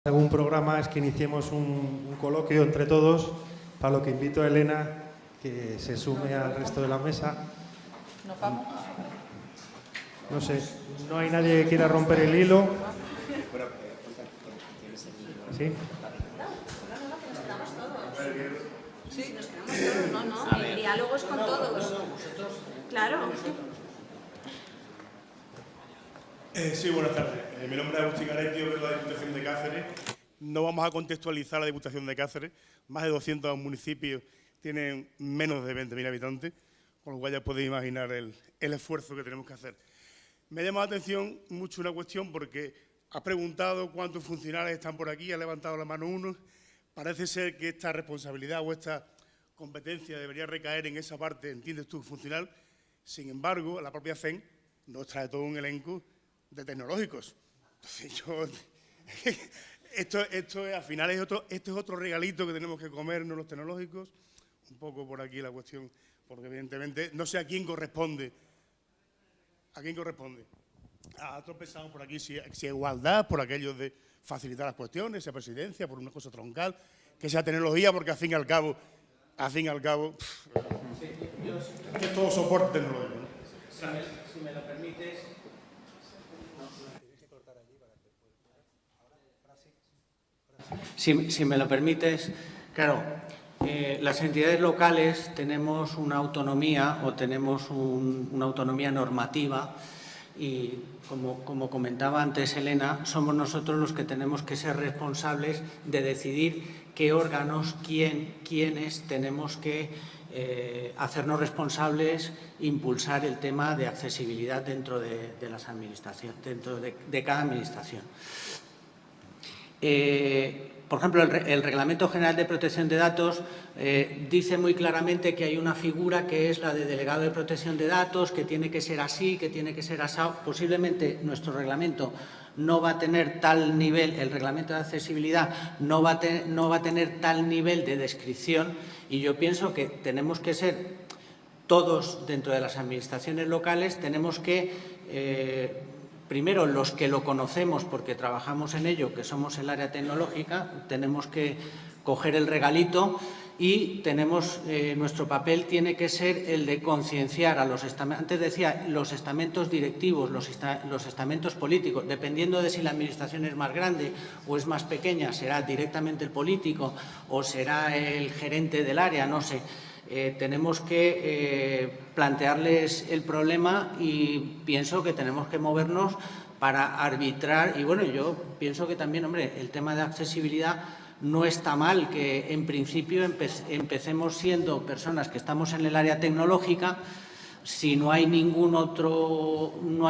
algún programa es que iniciemos un coloquio entre todos, para lo que invito a Elena que se sume al resto de la mesa. ¿Nos vamos? No sé, no hay nadie que quiera romper el hilo. ¿Sí? Sí, nos quedamos todos. No, el diálogo es con todos. Claro. Sí, buenas tardes. Mi nombre es Agustín Aretio, de la Diputación de Cáceres. No vamos a contextualizar la Diputación de Cáceres. Más de 200 municipios tienen menos de 20.000 habitantes, con lo cual ya podéis imaginar el esfuerzo que tenemos que hacer. Me ha llamado la atención mucho una cuestión porque ha preguntado cuántos funcionarios están por aquí, ha levantado la mano uno. Parece ser que esta responsabilidad o esta competencia debería recaer en esa parte, entiendes tú, funcional. Sin embargo, la propia FEN nos trae todo un elenco de tecnológicos. Entonces, esto al final este es otro regalito que tenemos que comernos los tecnológicos. Un poco por aquí la cuestión, porque evidentemente no sé a quién corresponde. ¿A quién corresponde? A otros pensamos por aquí si es igualdad, por aquello de facilitar las cuestiones, sea presidencia, por una cosa troncal, que sea tecnología, porque al fin y al cabo, es todo soporte tecnológico, ¿no? Si me lo permites. Si me lo permites, claro, las entidades locales tenemos una autonomía o tenemos una autonomía normativa y, como comentaba antes Elena, somos nosotros los que tenemos que ser responsables de decidir qué órganos, quiénes tenemos que hacernos responsables, impulsar el tema de accesibilidad dentro de las administraciones, dentro de cada administración. Por ejemplo, el Reglamento General de Protección de Datos dice muy claramente que hay una figura que es la de delegado de protección de datos, que tiene que ser así, que tiene que ser asado. Posiblemente nuestro reglamento no va a tener tal nivel, el reglamento de accesibilidad no va a tener tal nivel de descripción, y yo pienso que tenemos que ser todos dentro de las administraciones locales, tenemos que primero, los que lo conocemos porque trabajamos en ello, que somos el área tecnológica, tenemos que coger el regalito y nuestro papel tiene que ser el de concienciar a los estamentos, antes decía, los estamentos directivos, los estamentos políticos, dependiendo de si la administración es más grande o es más pequeña, será directamente el político o será el gerente del área, no sé. Tenemos que plantearles el problema y pienso que tenemos que movernos para arbitrar. Y bueno, yo pienso que también, hombre, el tema de accesibilidad no está mal, que en principio empecemos siendo personas que estamos en el área tecnológica. Si no hay no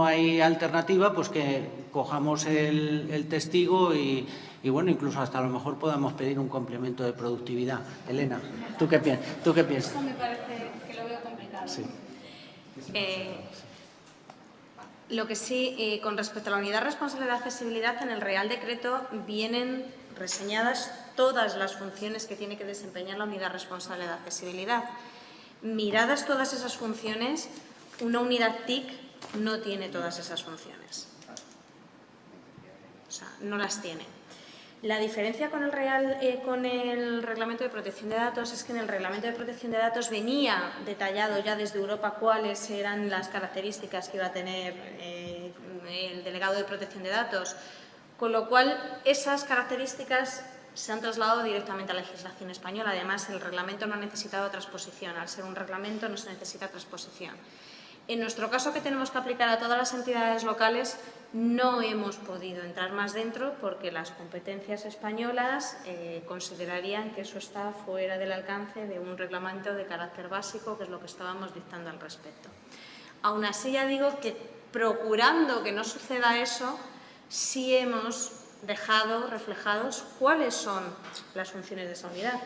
hay alternativa, pues que cojamos el testigo y bueno, incluso hasta a lo mejor podamos pedir un complemento de productividad. Elena, ¿tú qué piensas? Eso me parece que lo veo complicado. Sí. Lo que sí, con respecto a la unidad responsable de accesibilidad, en el Real Decreto vienen reseñadas todas las funciones que tiene que desempeñar la unidad responsable de accesibilidad. Miradas todas esas funciones, una unidad TIC no tiene todas esas funciones. O sea, no las tiene. La diferencia con el Reglamento de Protección de Datos es que en el Reglamento de Protección de Datos venía detallado ya desde Europa cuáles eran las características que iba a tener el delegado de Protección de Datos, con lo cual esas características se han trasladado directamente a la legislación española. Además, el reglamento no ha necesitado transposición. Al ser un reglamento no se necesita transposición. En nuestro caso, que tenemos que aplicar a todas las entidades locales, no hemos podido entrar más dentro porque las competencias españolas considerarían que eso está fuera del alcance de un reglamento de carácter básico, que es lo que estábamos dictando al respecto. Aún así, ya digo que procurando que no suceda eso, sí hemos dejado reflejados cuáles son las funciones de esa unidad.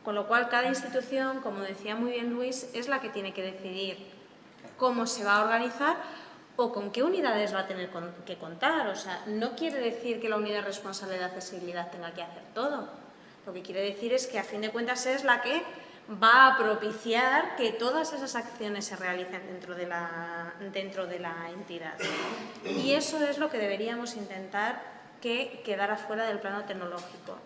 Con lo cual, cada institución, como decía muy bien Luis, es la que tiene que decidir cómo se va a organizar o con qué unidades va a tener que contar. O sea, no quiere decir que la unidad responsable de accesibilidad tenga que hacer todo. Lo que quiere decir es que, a fin de cuentas, es la que va a propiciar que todas esas acciones se realicen dentro de la entidad. Y eso es lo que deberíamos intentar que quedara fuera del plano tecnológico.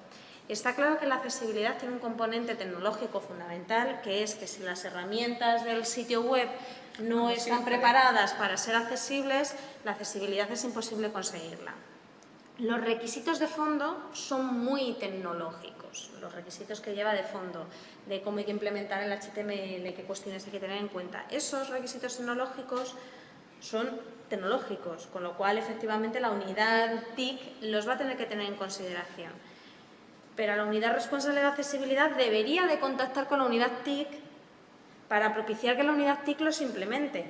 Está claro que la accesibilidad tiene un componente tecnológico fundamental, que es que si las herramientas del sitio web no están preparadas para ser accesibles, la accesibilidad es imposible conseguirla. Los requisitos de fondo son muy tecnológicos, los requisitos que lleva de fondo, de cómo hay que implementar el HTML, qué cuestiones hay que tener en cuenta. Esos requisitos tecnológicos son tecnológicos, con lo cual, efectivamente, la unidad TIC los va a tener que tener en consideración. Pero la unidad responsable de accesibilidad debería de contactar con la unidad TIC para propiciar que la unidad TIC los implemente.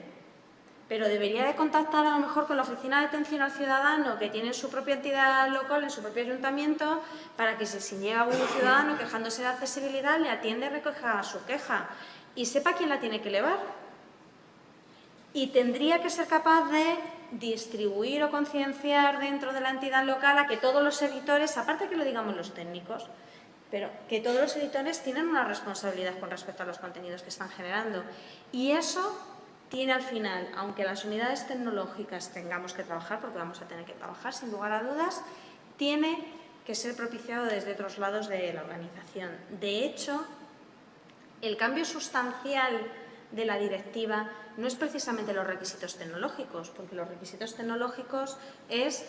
Pero debería de contactar a lo mejor con la Oficina de Atención al Ciudadano, que tiene su propia entidad local, en su propio ayuntamiento, para que si llega un ciudadano quejándose de accesibilidad, le atiende y recoja su queja y sepa quién la tiene que elevar. Y tendría que ser capaz de distribuir o concienciar dentro de la entidad local a que todos los editores, aparte que lo digamos los técnicos, pero que todos los editores tienen una responsabilidad con respecto a los contenidos que están generando. Y eso tiene al final, aunque las unidades tecnológicas tengamos que trabajar, porque vamos a tener que trabajar sin lugar a dudas, tiene que ser propiciado desde otros lados de la organización. De hecho, el cambio sustancial de la directiva no es precisamente los requisitos tecnológicos, porque los requisitos tecnológicos es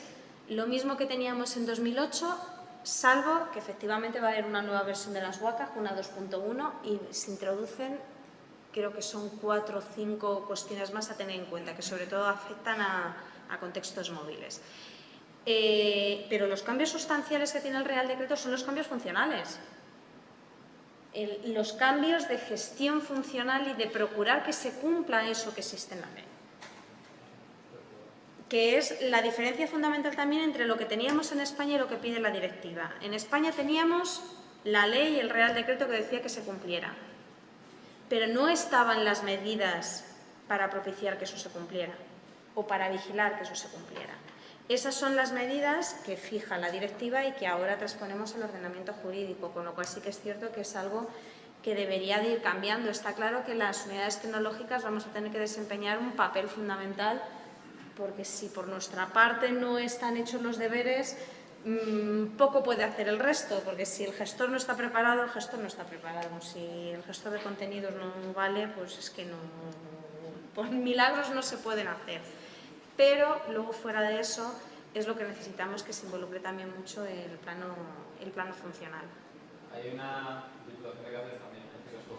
lo mismo que teníamos en 2008, salvo que efectivamente va a haber una nueva versión de las WCAG, una 2.1, y se introducen, creo que son 4 o 5 cuestiones más a tener en cuenta, que sobre todo afectan a contextos móviles. Pero los cambios sustanciales que tiene el Real Decreto son los cambios funcionales. Los cambios de gestión funcional y de procurar que se cumpla eso que existe en la ley. Que es la diferencia fundamental también entre lo que teníamos en España y lo que pide la directiva. En España teníamos la ley y el Real Decreto que decía que se cumpliera, pero no estaban las medidas para propiciar que eso se cumpliera o para vigilar que eso se cumpliera. Esas son las medidas que fija la directiva y que ahora transponemos al ordenamiento jurídico, con lo cual sí que es cierto que es algo que debería de ir cambiando. Está claro que las unidades tecnológicas vamos a tener que desempeñar un papel fundamental, porque si por nuestra parte no están hechos los deberes, poco puede hacer el resto, porque si el gestor no está preparado, el gestor no está preparado. Si el gestor de contenidos no vale, pues es que no, pues milagros no se pueden hacer. Pero luego, fuera de eso, es lo que necesitamos, que se involucre también mucho el plano funcional. Hay una diputación de Cáceres también,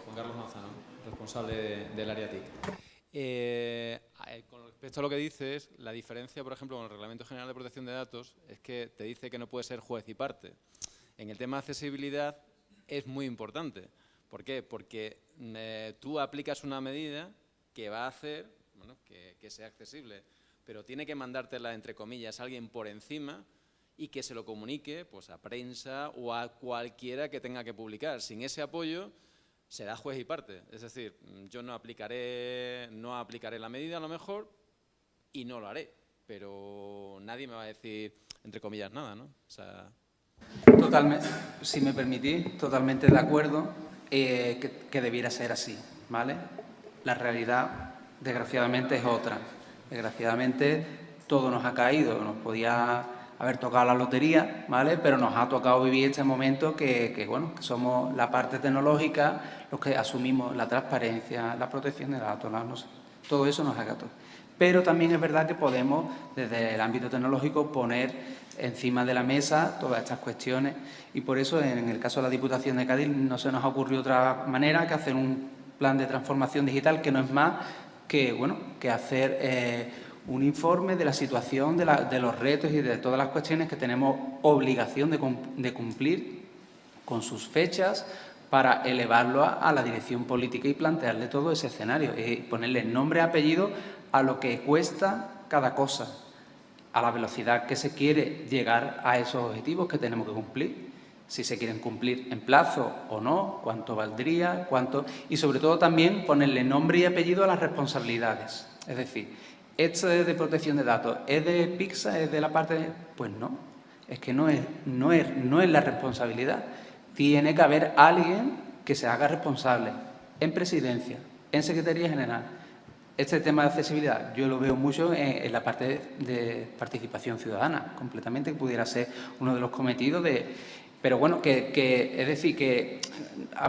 Juan Carlos Manzano, responsable del área TIC. Con respecto a lo que dices, la diferencia, por ejemplo, con el Reglamento General de Protección de Datos es que te dice que no puede ser juez y parte. En el tema de accesibilidad es muy importante. ¿Por qué? Porque tú aplicas una medida que va a hacer, bueno, que sea accesible, pero tiene que mandártela, entre comillas, a alguien por encima y que se lo comunique pues, a prensa o a cualquiera que tenga que publicar. Sin ese apoyo será juez y parte. Es decir, yo no aplicaré la medida a lo mejor y no lo haré, pero nadie me va a decir, entre comillas, nada, ¿no? O sea... Totalmente, si me permitís, totalmente de acuerdo que debiera ser así, ¿vale? La realidad, desgraciadamente, es otra. Desgraciadamente, todo nos ha caído. Nos podía haber tocado la lotería, ¿vale? Pero nos ha tocado vivir este momento que somos la parte tecnológica, los que asumimos la transparencia, la protección de datos, no sé, todo eso nos ha tocado. Pero también es verdad que podemos, desde el ámbito tecnológico, poner encima de la mesa todas estas cuestiones y por eso, en el caso de la Diputación de Cádiz, no se nos ha ocurrido otra manera que hacer un plan de transformación digital que no es más que hacer un informe de la situación, de los retos y de todas las cuestiones que tenemos obligación de cumplir con sus fechas para elevarlo a la dirección política y plantearle todo ese escenario y ponerle nombre y apellido a lo que cuesta cada cosa, a la velocidad que se quiere llegar a esos objetivos que tenemos que cumplir. Si se quieren cumplir en plazo o no, cuánto valdría, cuánto... Y sobre todo también ponerle nombre y apellido a las responsabilidades. Es decir, ¿esto es de protección de datos? ¿Es de PICSA? ¿Es de la parte de...? Pues no, es que no es la responsabilidad. Tiene que haber alguien que se haga responsable en Presidencia, en Secretaría General, Este tema de accesibilidad yo lo veo mucho en la parte de participación ciudadana, completamente, que pudiera ser uno de los cometidos de... Pero bueno, es decir, que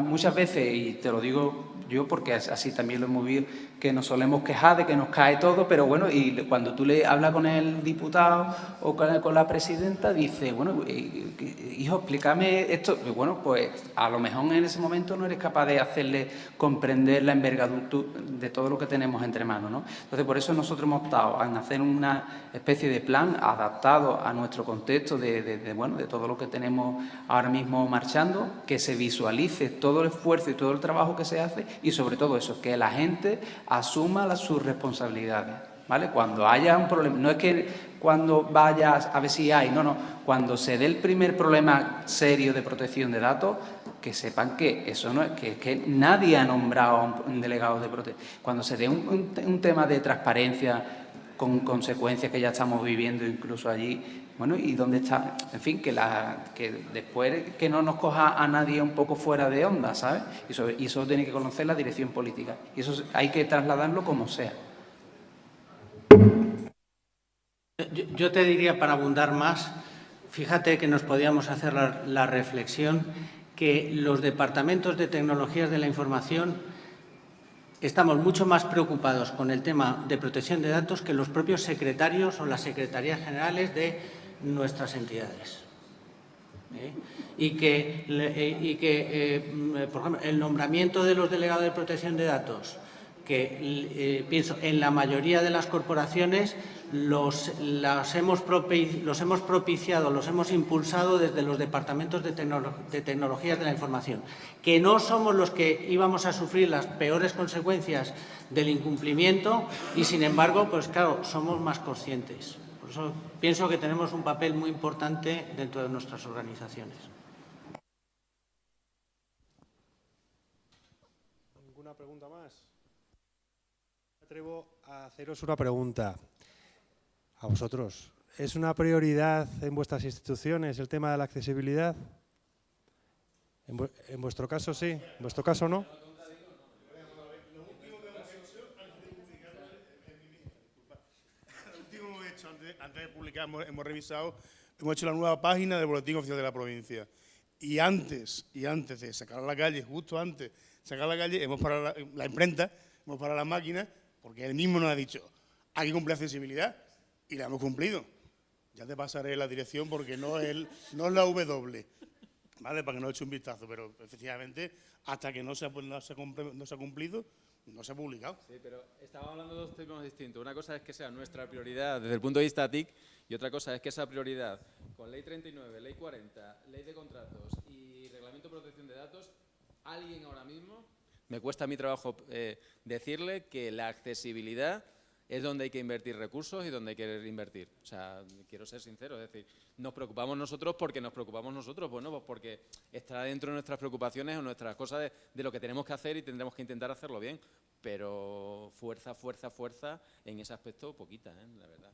muchas veces, y te lo digo yo porque así también lo hemos visto, que nos solemos quejar de que nos cae todo, pero bueno, y cuando tú le hablas con el diputado o con la presidenta, dice, bueno, hijo, explícame esto. Y bueno, pues a lo mejor en ese momento no eres capaz de hacerle comprender la envergadura de todo lo que tenemos entre manos, ¿no? Entonces, por eso nosotros hemos optado en hacer una especie de plan adaptado a nuestro contexto de todo lo que tenemos ahora mismo marchando, que se visualice todo el esfuerzo y todo el trabajo que se hace y sobre todo eso, que la gente asuma sus responsabilidades, ¿vale? Cuando haya un problema, no es que cuando vayas a ver si hay, no, cuando se dé el primer problema serio de protección de datos, que sepan que eso no es, que nadie ha nombrado a un delegado de protección. Cuando se dé un tema de transparencia con consecuencias que ya estamos viviendo incluso allí, bueno, y dónde está, en fin, que después que no nos coja a nadie un poco fuera de onda, ¿sabes? Y eso tiene que conocer la dirección política. Y eso hay que trasladarlo como sea. Yo te diría, para abundar más, fíjate que nos podíamos hacer la reflexión que los departamentos de tecnologías de la información estamos mucho más preocupados con el tema de protección de datos que los propios secretarios o las secretarías generales de nuestras entidades. Y que, por ejemplo, el nombramiento de los delegados de protección de datos, que pienso en la mayoría de las corporaciones los hemos propiciado, los hemos impulsado desde los departamentos de tecnologías de la información, que no somos los que íbamos a sufrir las peores consecuencias del incumplimiento y, sin embargo, pues claro, somos más conscientes. Por eso pienso que tenemos un papel muy importante dentro de nuestras organizaciones. ¿Ninguna pregunta más? Me atrevo a haceros una pregunta a vosotros. ¿Es una prioridad en vuestras instituciones el tema de la accesibilidad? En vuestro caso sí, en vuestro caso no. Antes de publicar hemos revisado, hemos hecho la nueva página del Boletín Oficial de la Provincia. Y antes de sacar a la calle, justo antes de sacar a la calle, hemos parado la imprenta, hemos parado la máquina, porque él mismo nos ha dicho, hay que cumplir accesibilidad, y la hemos cumplido. Ya te pasaré la dirección porque no es la W, ¿vale? Para que no eche un vistazo, pero efectivamente, hasta que no se ha cumplido, no se ha publicado. Sí, pero estaba hablando de dos temas distintos. Una cosa es que sea nuestra prioridad desde el punto de vista TIC y otra cosa es que esa prioridad, con Ley 39, Ley 40, Ley de Contratos y Reglamento de Protección de Datos, alguien ahora mismo, me cuesta a mi trabajo decirle que la accesibilidad es donde hay que invertir recursos y donde hay que invertir. O sea, quiero ser sincero, es decir, nos preocupamos nosotros porque nos preocupamos nosotros, bueno, pues porque está dentro de nuestras preocupaciones o nuestras cosas de lo que tenemos que hacer y tendremos que intentar hacerlo bien, pero fuerza en ese aspecto poquita, la verdad.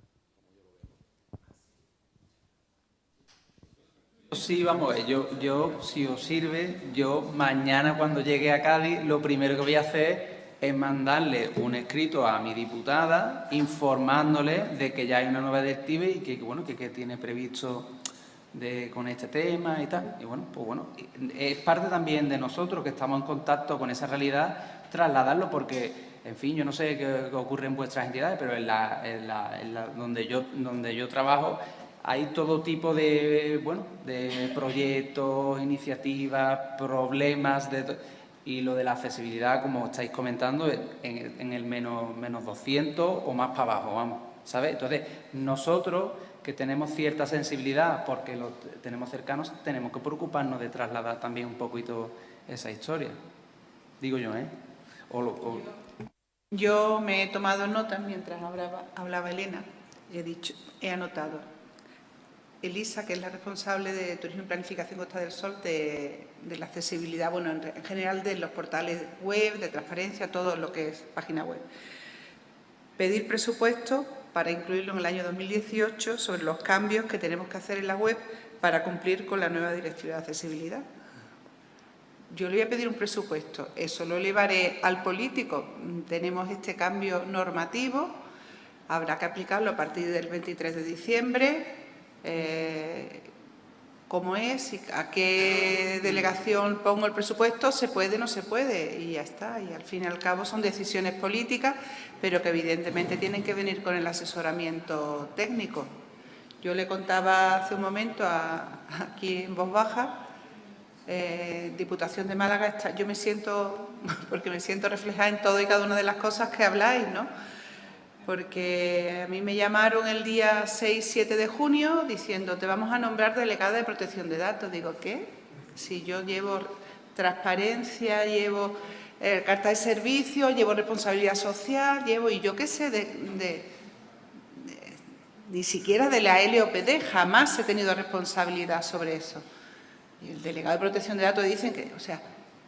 Sí, vamos, yo, si os sirve, yo mañana cuando llegue a Cádiz, lo primero que voy a hacer es mandarle un escrito a mi diputada informándole de que ya hay una nueva directiva y que tiene previsto con este tema y tal. Y bueno, pues bueno, es parte también de nosotros que estamos en contacto con esa realidad, trasladarlo porque, en fin, yo no sé qué ocurre en vuestras entidades, pero donde yo trabajo hay todo tipo de proyectos, iniciativas, problemas y lo de la accesibilidad, como estáis comentando, en el menos 200 o más para abajo, vamos, ¿sabes? Entonces, nosotros que tenemos cierta sensibilidad porque lo tenemos cercanos, tenemos que preocuparnos de trasladar también un poquito esa historia. Digo yo, ¿eh? Yo me he tomado nota mientras hablaba Elena y he anotado. Elisa, que es la responsable de Turismo y Planificación Costa del Sol, de la accesibilidad, bueno, en general de los portales web, de transparencia, todo lo que es página web. Pedir presupuesto para incluirlo en el año 2018 sobre los cambios que tenemos que hacer en la web para cumplir con la nueva Directiva de Accesibilidad. yo le voy a pedir un presupuesto, eso lo elevaré al político. Tenemos este cambio normativo, habrá que aplicarlo a partir del 23 de diciembre, cómo es, a qué delegación pongo el presupuesto, se puede, no se puede, y ya está. Y al fin y al cabo son decisiones políticas, pero que evidentemente tienen que venir con el asesoramiento técnico. Yo le contaba hace un momento aquí en voz baja, Diputación de Málaga, yo me siento, porque me siento reflejada en todo y cada una de las cosas que habláis, ¿no? Porque a mí me llamaron el día 6-7 de junio diciendo, te vamos a nombrar delegada de protección de datos. Digo, ¿qué? Si yo llevo transparencia, llevo carta de servicio, llevo responsabilidad social, y yo qué sé, ni siquiera de la LOPD, jamás he tenido responsabilidad sobre eso. Y el delegado de protección de datos dicen que, o sea,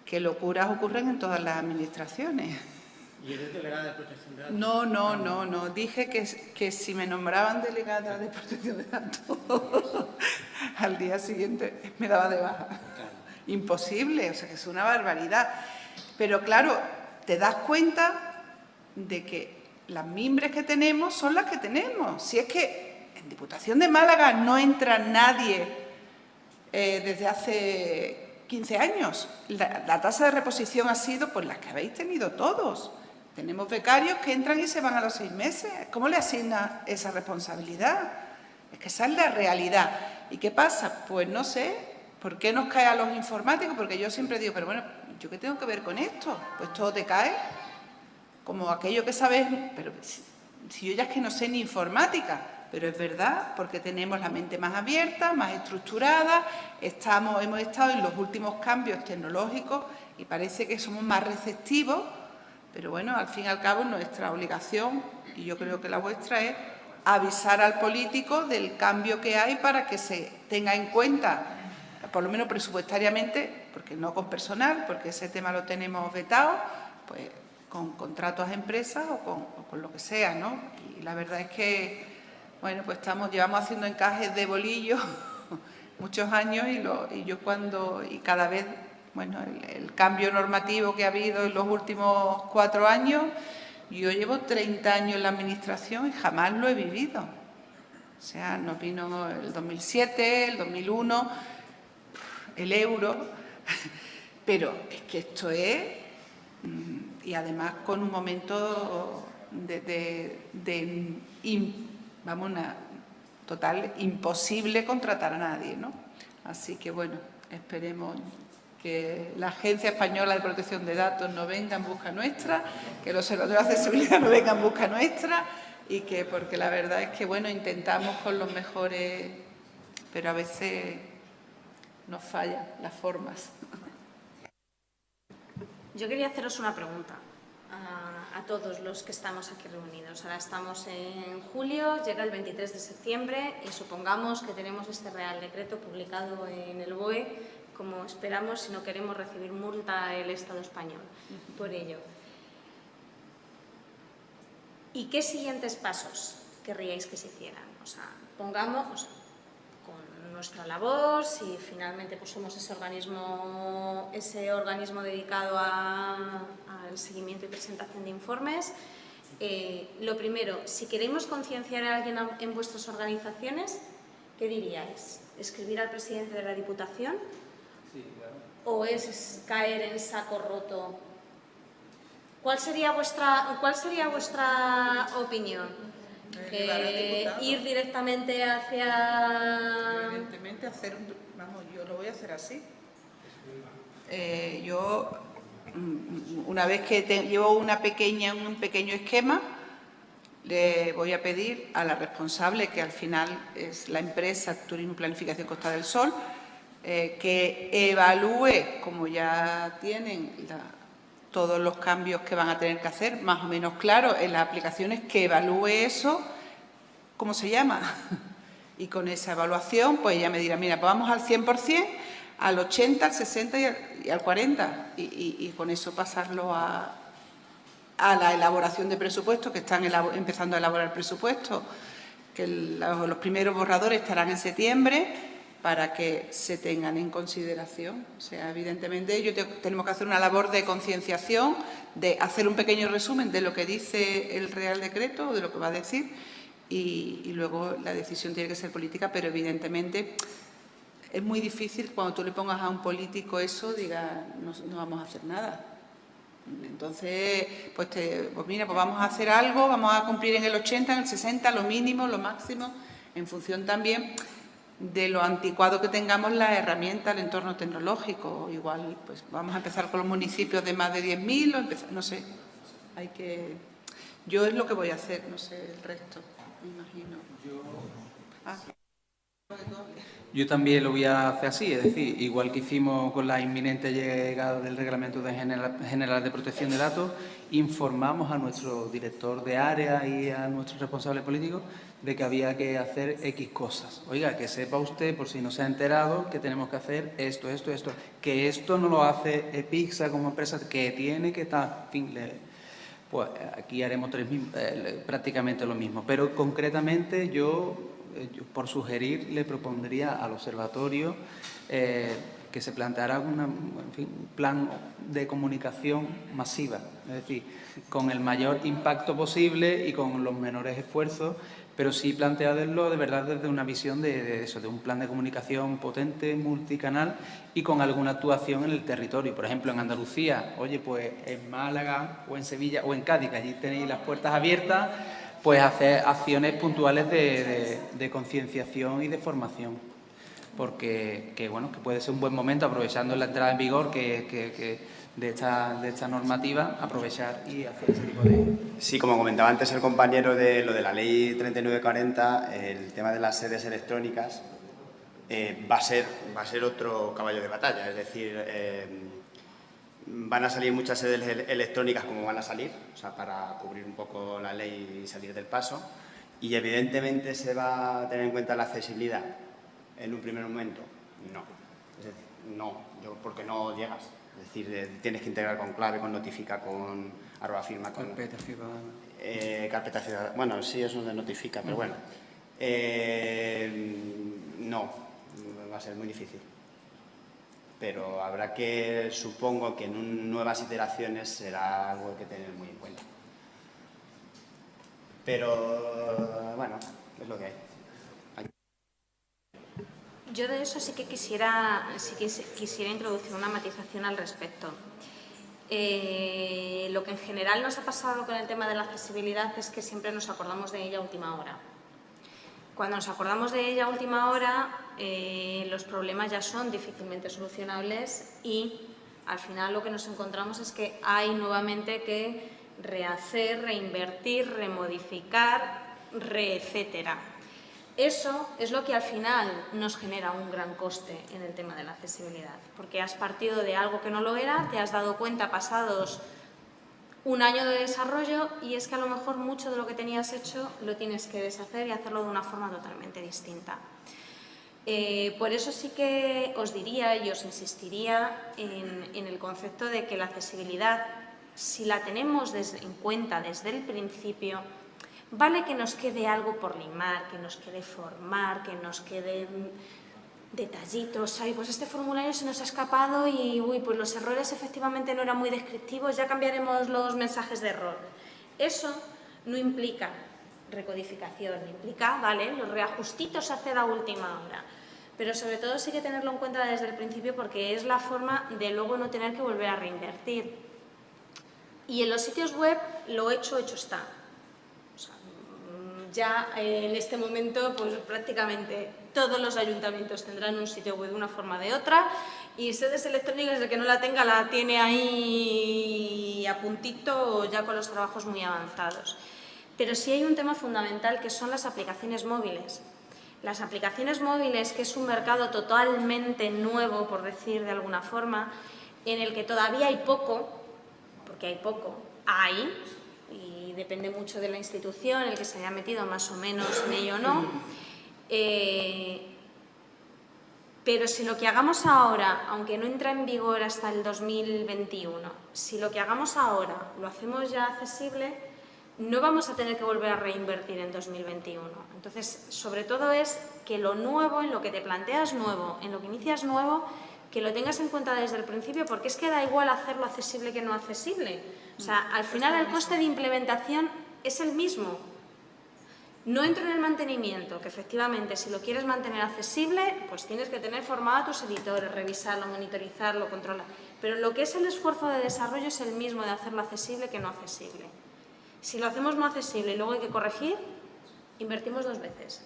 que locuras ocurren en todas las administraciones. ¿Y eres delegada de protección de datos? No. Dije que si me nombraban delegada de protección de datos, al día siguiente me daba de baja. Claro. Imposible, o sea, que es una barbaridad. Pero claro, te das cuenta de que las mimbres que tenemos son las que tenemos. Si es que en Diputación de Málaga no entra nadie desde hace 15 años. La tasa de reposición ha sido pues la que habéis tenido todos. Tenemos becarios que entran y se van a los 6 meses. ¿Cómo le asigna esa responsabilidad? Es que esa es la realidad. ¿Y qué pasa? Pues no sé. ¿Por qué nos cae a los informáticos? Porque yo siempre digo, pero bueno, ¿yo qué tengo que ver con esto? Pues todo te cae. Como aquello que sabes, pero si yo ya es que no sé ni informática, pero es verdad, porque tenemos la mente más abierta, más estructurada, hemos estado en los últimos cambios tecnológicos y parece que somos más receptivos, pero bueno, al fin y al cabo nuestra obligación, y yo creo que la vuestra, es avisar al político del cambio que hay para que se tenga en cuenta, por lo menos presupuestariamente, porque no con personal, porque ese tema lo tenemos vetado, pues con contratos a empresas o con lo que sea, ¿no? Y la verdad es que, bueno, pues llevamos haciendo encajes de bolillos muchos años y cada vez, bueno, el cambio normativo que ha habido en los últimos 4 años, yo llevo 30 años en la administración y jamás lo he vivido. O sea, nos vino el 2007, el 2001, el euro, pero es que esto es... y además con un momento total imposible contratar a nadie, ¿no? Así que bueno, esperemos que la Agencia Española de Protección de Datos no venga en busca nuestra, que los observatorios de accesibilidad no vengan en busca nuestra y que, porque la verdad es que bueno, intentamos con los mejores, pero a veces nos fallan las formas. Yo quería haceros una pregunta a todos los que estamos aquí reunidos. Ahora estamos en julio, llega el 23 de septiembre y supongamos que tenemos este Real Decreto publicado en el BOE, como esperamos, si no queremos recibir multa el Estado español por ello. ¿Y qué siguientes pasos querríais que se hicieran? O sea, pongamos con nuestra labor, si finalmente pues, somos ese organismo dedicado al seguimiento y presentación de informes. Lo primero, si queremos concienciar a alguien en vuestras organizaciones, ¿qué diríais? ¿Escribir al presidente de la Diputación? Sí, claro. ¿O es caer en saco roto? ¿Cuál sería vuestra opinión? Ir directamente hacia... Evidentemente yo lo voy a hacer así. Yo, una vez que llevo un pequeño esquema, le voy a pedir a la responsable, que al final es la empresa Turismo y Planificación Costa del Sol, que evalúe, como ya tienen todos los cambios que van a tener que hacer, más o menos claro, en las aplicaciones, que evalúe eso, ¿cómo se llama? Y con esa evaluación, pues ella me dirá, mira, pues vamos al 100%, al 80%, al 60% y al 40%, y con eso pasarlo a la elaboración de presupuestos, que están empezando a elaborar presupuestos, que los primeros borradores estarán en septiembre, para que se tengan en consideración. O sea, evidentemente tenemos que hacer una labor de concienciación, de hacer un pequeño resumen de lo que dice el Real Decreto o de lo que va a decir y luego la decisión tiene que ser política, pero evidentemente es muy difícil cuando tú le pongas a un político eso, diga, no vamos a hacer nada. Entonces, pues mira, pues vamos a hacer algo, vamos a cumplir en el 80, en el 60, lo mínimo, lo máximo, en función también de lo anticuado que tengamos la herramienta, el entorno tecnológico. Igual, pues vamos a empezar con los municipios de más de 10.000, no sé, yo es lo que voy a hacer, no sé, el resto, me imagino. Yo también lo voy a hacer así, es decir, igual que hicimos con la inminente llegada del Reglamento General de Protección de Datos, informamos a nuestro director de área y a nuestro responsable político de que había que hacer X cosas. Oiga, que sepa usted, por si no se ha enterado, que tenemos que hacer esto, que esto no lo hace Epixa como empresa, que tiene que estar, en fin, pues aquí haremos prácticamente lo mismo, pero concretamente yo por sugerir, le propondría al observatorio que se planteara un plan de comunicación masiva, es decir, con el mayor impacto posible y con los menores esfuerzos, pero sí plantearlo de verdad desde una visión de un plan de comunicación potente, multicanal y con alguna actuación en el territorio. Por ejemplo, en Andalucía, oye, pues en Málaga o en Sevilla o en Cádiz, que allí tenéis las puertas abiertas, pues hacer acciones puntuales de concienciación y de formación, porque que puede ser un buen momento, aprovechando la entrada en vigor de esta normativa, aprovechar y hacer ese tipo de... Sí, como comentaba antes el compañero de lo de la Ley 3940, el tema de las sedes electrónicas va a ser otro caballo de batalla, es decir, van a salir muchas sedes electrónicas como van a salir, o sea, para cubrir un poco la ley y salir del paso. Y evidentemente se va a tener en cuenta la accesibilidad en un primer momento. No, es decir, no, porque no llegas. Es decir, tienes que integrar con clave, con notifica, con @firma, con carpeta ciudadana. Carpeta ciudadana. Bueno, sí, eso de notifica, pero bueno. No, va a ser muy difícil. Pero habrá que, supongo que en nuevas iteraciones será algo que tener muy en cuenta. Pero, bueno, es lo que hay. Yo de eso sí que quisiera introducir una matización al respecto. Lo que en general nos ha pasado con el tema de la accesibilidad es que siempre nos acordamos de ella a última hora. Cuando nos acordamos de ella a última hora, los problemas ya son difícilmente solucionables y al final lo que nos encontramos es que hay nuevamente que rehacer, reinvertir, remodificar, etcétera. Eso es lo que al final nos genera un gran coste en el tema de la accesibilidad, porque has partido de algo que no lo era, te has dado cuenta pasados un año de desarrollo y es que a lo mejor mucho de lo que tenías hecho lo tienes que deshacer y hacerlo de una forma totalmente distinta. Por eso sí que os diría y os insistiría en el concepto de que la accesibilidad, si la tenemos en cuenta desde el principio, vale que nos quede algo por limar, que nos quede formar, que nos quede detallitos. Ay, pues este formulario se nos ha escapado y pues los errores efectivamente no eran muy descriptivos, ya cambiaremos los mensajes de error. Eso no implica recodificación, implica, ¿vale?, los reajustitos hacer a última hora. Pero sobre todo sí que tenerlo en cuenta desde el principio porque es la forma de luego no tener que volver a reinvertir. Y en los sitios web lo hecho está. O sea, ya en este momento pues prácticamente todos los ayuntamientos tendrán un sitio web de una forma o de otra y sedes electrónicas, el que no la tenga la tiene ahí a puntito ya con los trabajos muy avanzados. Pero sí hay un tema fundamental que son las aplicaciones móviles. Las aplicaciones móviles, que es un mercado totalmente nuevo, por decir de alguna forma, en el que todavía hay poco, porque hay poco, y depende mucho de la institución, el que se haya metido más o menos en ello o no. Pero si lo que hagamos ahora, aunque no entra en vigor hasta el 2021, si lo que hagamos ahora lo hacemos ya accesible, no vamos a tener que volver a reinvertir en 2021. Entonces, sobre todo es que lo nuevo, en lo que te planteas nuevo, en lo que inicias nuevo, que lo tengas en cuenta desde el principio, porque es que da igual hacerlo accesible que no accesible. O sea, al final el coste de implementación es el mismo. No entro en el mantenimiento, que efectivamente si lo quieres mantener accesible, pues tienes que tener formado a tus editores, revisarlo, monitorizarlo, controlar. Pero lo que es el esfuerzo de desarrollo es el mismo de hacerlo accesible que no accesible. Si lo hacemos no accesible y luego hay que corregir, invertimos 2 veces.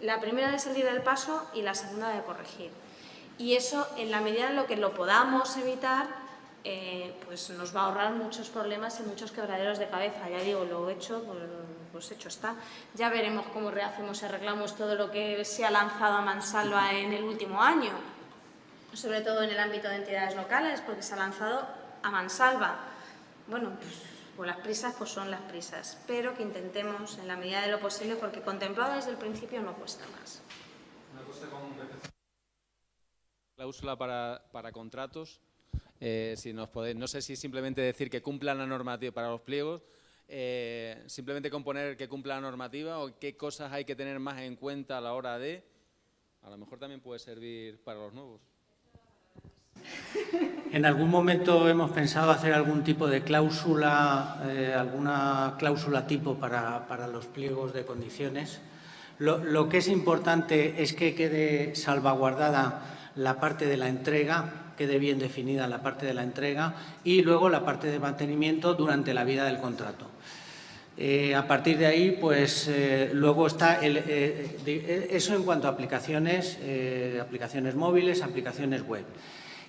La primera de salir del paso y la segunda de corregir. Y eso, en la medida en lo que lo podamos evitar, pues nos va a ahorrar muchos problemas y muchos quebraderos de cabeza. Ya digo, lo hecho, pues hecho está. Ya veremos cómo rehacemos y arreglamos todo lo que se ha lanzado a mansalva en el último año, sobre todo en el ámbito de entidades locales, porque se ha lanzado a mansalva. Bueno, pues las prisas pues son las prisas, pero que intentemos en la medida de lo posible, porque contemplado desde el principio no cuesta más. Una cosa con cláusula para contratos, si nos podéis, no sé si simplemente decir que cumplan la normativa para los pliegos, simplemente con poner que cumpla la normativa o qué cosas hay que tener más en cuenta a la hora de, a lo mejor también puede servir para los nuevos. En algún momento hemos pensado hacer algún tipo de cláusula, alguna cláusula tipo para los pliegos de condiciones. Lo que es importante es que quede salvaguardada la parte de la entrega, quede bien definida la parte de la entrega y luego la parte de mantenimiento durante la vida del contrato. A partir de ahí, pues luego está eso en cuanto a aplicaciones, aplicaciones móviles, aplicaciones web.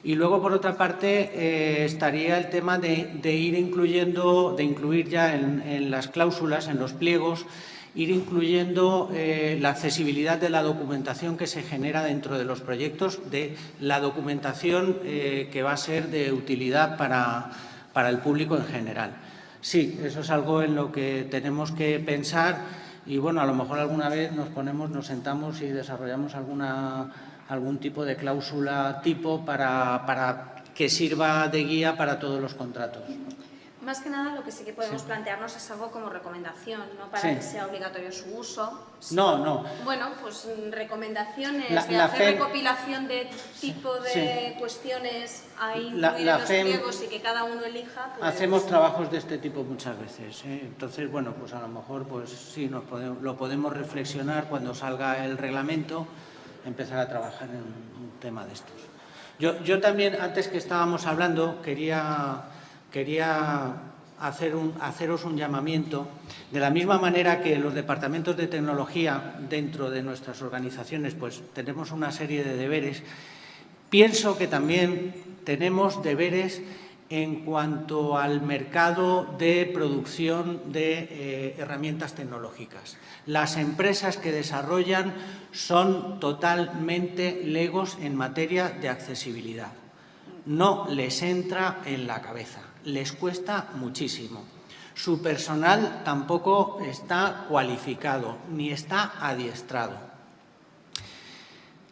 Y luego, por otra parte, estaría el tema de ir incluyendo, de incluir ya en las cláusulas, en los pliegos, ir incluyendo la accesibilidad de la documentación que se genera dentro de los proyectos, de la documentación que va a ser de utilidad para el público en general. Sí, eso es algo en lo que tenemos que pensar y, bueno, a lo mejor alguna vez nos sentamos y desarrollamos algún tipo de cláusula tipo para que sirva de guía para todos los contratos. Más que nada, lo que sí que podemos plantearnos es algo como recomendación, no para que sea obligatorio su uso. No. Bueno, pues recomendaciones de hacer recopilación de tipo de cuestiones a incluir en los pliegos y que cada uno elija. Pues... Hacemos trabajos de este tipo muchas veces. Entonces, bueno, pues a lo mejor pues sí lo podemos reflexionar cuando salga el reglamento, empezar a trabajar en un tema de estos. Yo también, antes que estábamos hablando, quería haceros un llamamiento. De la misma manera que los departamentos de tecnología dentro de nuestras organizaciones pues tenemos una serie de deberes, pienso que también tenemos deberes en cuanto al mercado de producción de herramientas tecnológicas. Las empresas que desarrollan son totalmente legos en materia de accesibilidad. No les entra en la cabeza, les cuesta muchísimo. Su personal tampoco está cualificado ni está adiestrado.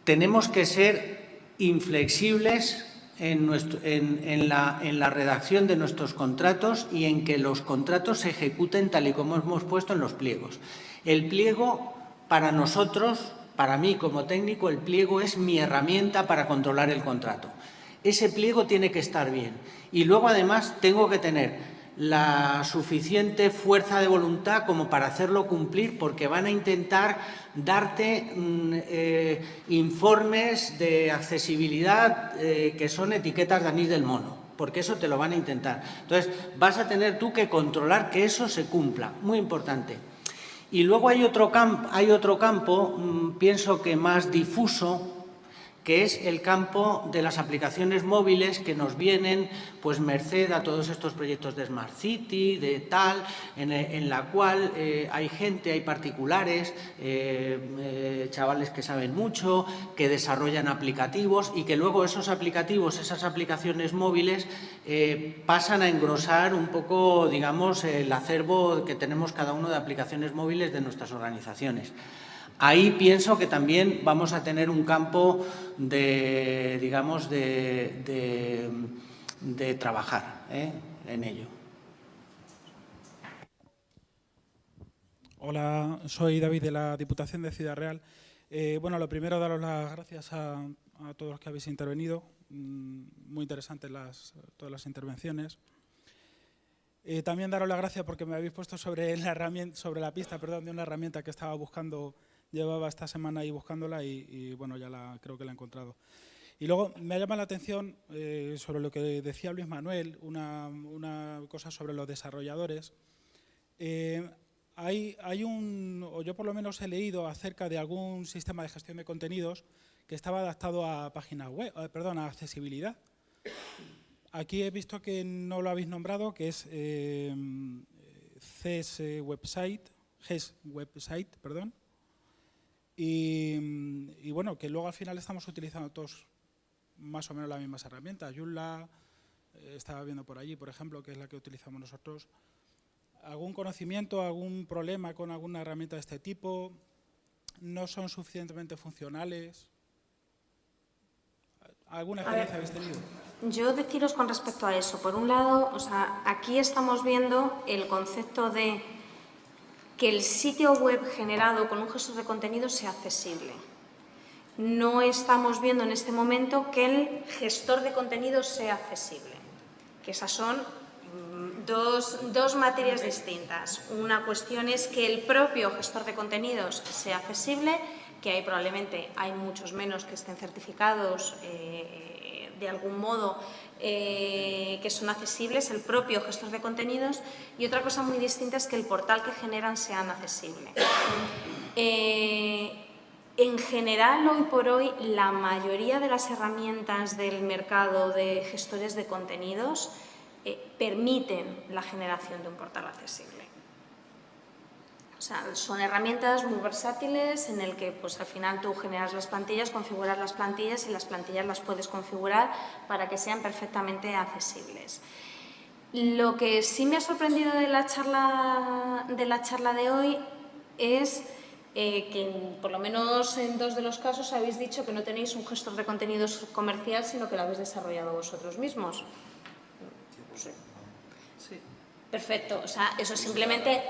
Tenemos que ser inflexibles en la redacción de nuestros contratos y en que los contratos se ejecuten tal y como hemos puesto en los pliegos. El pliego, para nosotros, para mí como técnico, el pliego es mi herramienta para controlar el contrato. Ese pliego tiene que estar bien y luego además tengo que tener la suficiente fuerza de voluntad como para hacerlo cumplir, porque van a intentar darte informes de accesibilidad que son etiquetas de anís del mono, porque eso te lo van a intentar. Entonces vas a tener tú que controlar que eso se cumpla, muy importante. Y luego hay otro campo, pienso que más difuso, que es el campo de las aplicaciones móviles que nos vienen, pues merced a todos estos proyectos de Smart City, de tal, en la cual hay gente, hay particulares, chavales que saben mucho, que desarrollan aplicativos y que luego esos aplicativos, esas aplicaciones móviles, pasan a engrosar un poco, digamos, el acervo que tenemos cada uno de aplicaciones móviles de nuestras organizaciones. Ahí pienso que también vamos a tener un campo de, digamos, de trabajar en ello. Hola, soy David de la Diputación de Ciudad Real. Bueno, lo primero, daros las gracias a todos los que habéis intervenido. Muy interesantes todas las intervenciones. También daros las gracias porque me habéis puesto sobre la pista de una herramienta que estaba buscando, llevaba esta semana ahí buscándola y bueno, creo que la he encontrado. Y luego me ha llamado la atención sobre lo que decía Luis Manuel, una cosa sobre los desarrolladores. Yo por lo menos he leído acerca de algún sistema de gestión de contenidos que estaba adaptado a páginas web, a accesibilidad. Aquí he visto que no lo habéis nombrado, que es GES Website, y bueno, que luego al final estamos utilizando todos más o menos las mismas herramientas. Joomla, estaba viendo por allí, por ejemplo, que es la que utilizamos nosotros. ¿Algún conocimiento, algún problema con alguna herramienta de este tipo? ¿No son suficientemente funcionales? ¿Alguna experiencia habéis tenido? Yo deciros con respecto a eso. Por un lado, aquí estamos viendo el concepto de que el sitio web generado con un gestor de contenidos sea accesible. No estamos viendo en este momento que el gestor de contenidos sea accesible, que esas son dos materias distintas. Una cuestión es que el propio gestor de contenidos sea accesible, que probablemente hay muchos menos que estén certificados de algún modo que son accesibles, el propio gestor de contenidos, y otra cosa muy distinta es que el portal que generan sean accesibles. En general, hoy por hoy, la mayoría de las herramientas del mercado de gestores de contenidos permiten la generación de un portal accesible. O sea, son herramientas muy versátiles en el que pues, al final tú generas las plantillas, configuras las plantillas y las plantillas las puedes configurar para que sean perfectamente accesibles. Lo que sí me ha sorprendido de la charla de hoy es que por lo menos en 2 de los casos habéis dicho que no tenéis un gestor de contenidos comercial, sino que lo habéis desarrollado vosotros mismos. Sí. Perfecto, o sea, eso simplemente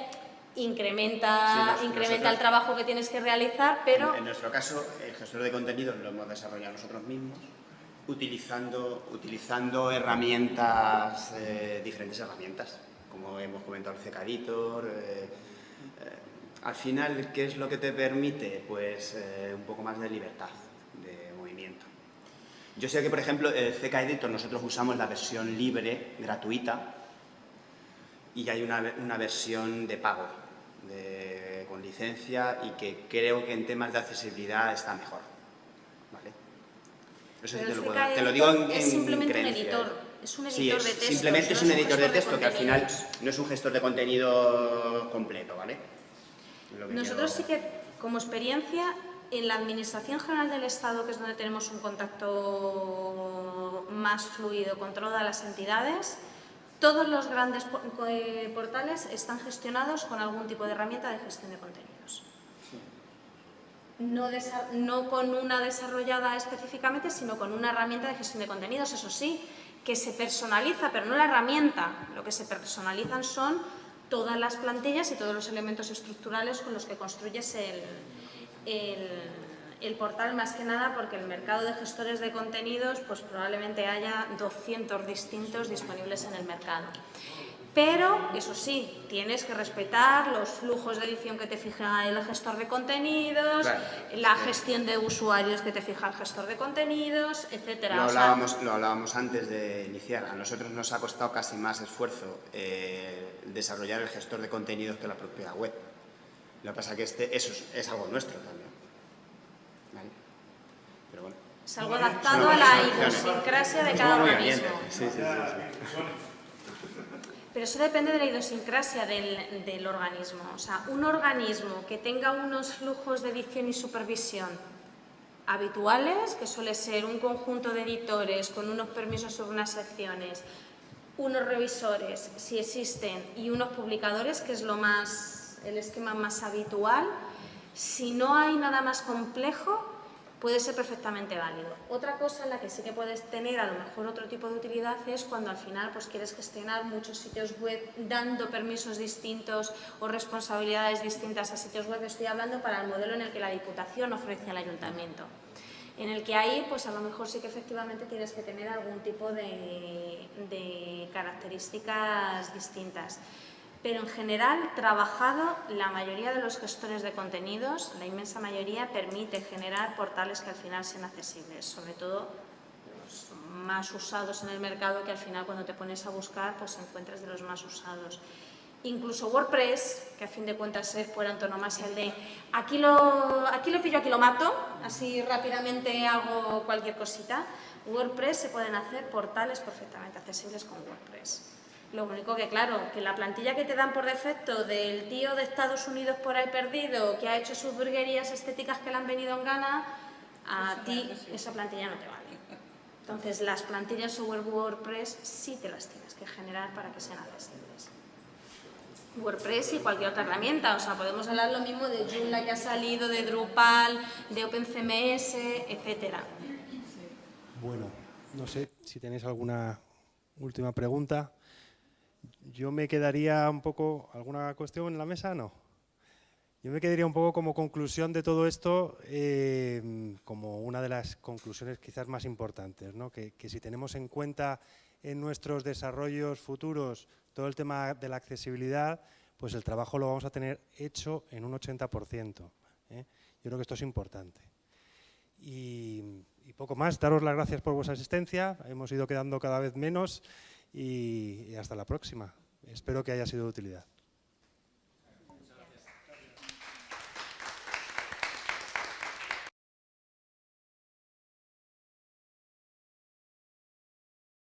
incrementa el trabajo que tienes que realizar, pero... En nuestro caso, el gestor de contenidos lo hemos desarrollado nosotros mismos, utilizando herramientas, diferentes herramientas, como hemos comentado el CK Editor. Al final, ¿qué es lo que te permite? Pues un poco más de libertad de movimiento. Yo sé que, por ejemplo, el CK Editor nosotros usamos la versión libre, gratuita, y hay una versión de pago, con licencia, y que creo que en temas de accesibilidad está mejor. ¿Vale? Eso sí te lo digo en es simplemente creencia. Un editor. Es un editor de texto. Simplemente es un editor de texto que al final no es un gestor de contenido completo, ¿vale? Nosotros sí que, como experiencia, en la Administración General del Estado, que es donde tenemos un contacto más fluido con todas las entidades, todos los grandes portales están gestionados con algún tipo de herramienta de gestión de contenidos. No con una desarrollada específicamente, sino con una herramienta de gestión de contenidos, eso sí, que se personaliza, pero no la herramienta. Lo que se personalizan son todas las plantillas y todos los elementos estructurales con los que construyes el portal, más que nada porque el mercado de gestores de contenidos pues probablemente haya 200 distintos disponibles en el mercado. Pero, eso sí, tienes que respetar los flujos de edición que te fija el gestor de contenidos, claro, la gestión de usuarios que te fija el gestor de contenidos, etcétera. Lo hablábamos antes de iniciar. A nosotros nos ha costado casi más esfuerzo desarrollar el gestor de contenidos que la propia web. Lo que pasa es que eso es algo nuestro también. ¿Vale? Pero bueno. Es algo adaptado a la idiosincrasia de cada organismo. Sí. Pero eso depende de la idiosincrasia del organismo. O sea, un organismo que tenga unos flujos de edición y supervisión habituales, que suele ser un conjunto de editores con unos permisos sobre unas secciones, unos revisores, si existen, y unos publicadores, que es el esquema más habitual. Si no hay nada más complejo, puede ser perfectamente válido. Otra cosa en la que sí que puedes tener a lo mejor otro tipo de utilidad es cuando al final pues quieres gestionar muchos sitios web dando permisos distintos o responsabilidades distintas a sitios web. Estoy hablando para el modelo en el que la Diputación ofrece al Ayuntamiento, en el que ahí pues a lo mejor sí que efectivamente tienes que tener algún tipo de características distintas. Pero en general, trabajado, la mayoría de los gestores de contenidos, la inmensa mayoría, permite generar portales que al final sean accesibles, sobre todo los más usados en el mercado, que al final cuando te pones a buscar pues encuentras de los más usados. Incluso WordPress, que a fin de cuentas es por antonomasia el de aquí lo pillo, aquí lo mato, así rápidamente hago cualquier cosita. WordPress se pueden hacer portales perfectamente accesibles con WordPress. Lo único que, claro, que la plantilla que te dan por defecto del tío de Estados Unidos por ahí perdido, que ha hecho sus burguerías estéticas que le han venido en gana, a ti esa plantilla no te vale. Entonces, las plantillas sobre WordPress sí te las tienes que generar para que sean accesibles. WordPress y cualquier otra herramienta, o sea, podemos hablar lo mismo de Joomla que ha salido, de Drupal, de OpenCMS, etcétera. Bueno, no sé si tenéis alguna última pregunta. Yo me quedaría un poco... ¿Alguna cuestión en la mesa? No. Yo me quedaría un poco como conclusión de todo esto, como una de las conclusiones quizás más importantes, ¿no? Que si tenemos en cuenta en nuestros desarrollos futuros todo el tema de la accesibilidad, pues el trabajo lo vamos a tener hecho en un 80%. Yo creo que esto es importante. Y poco más, daros las gracias por vuestra asistencia, hemos ido quedando cada vez menos y hasta la próxima. Espero que haya sido de utilidad.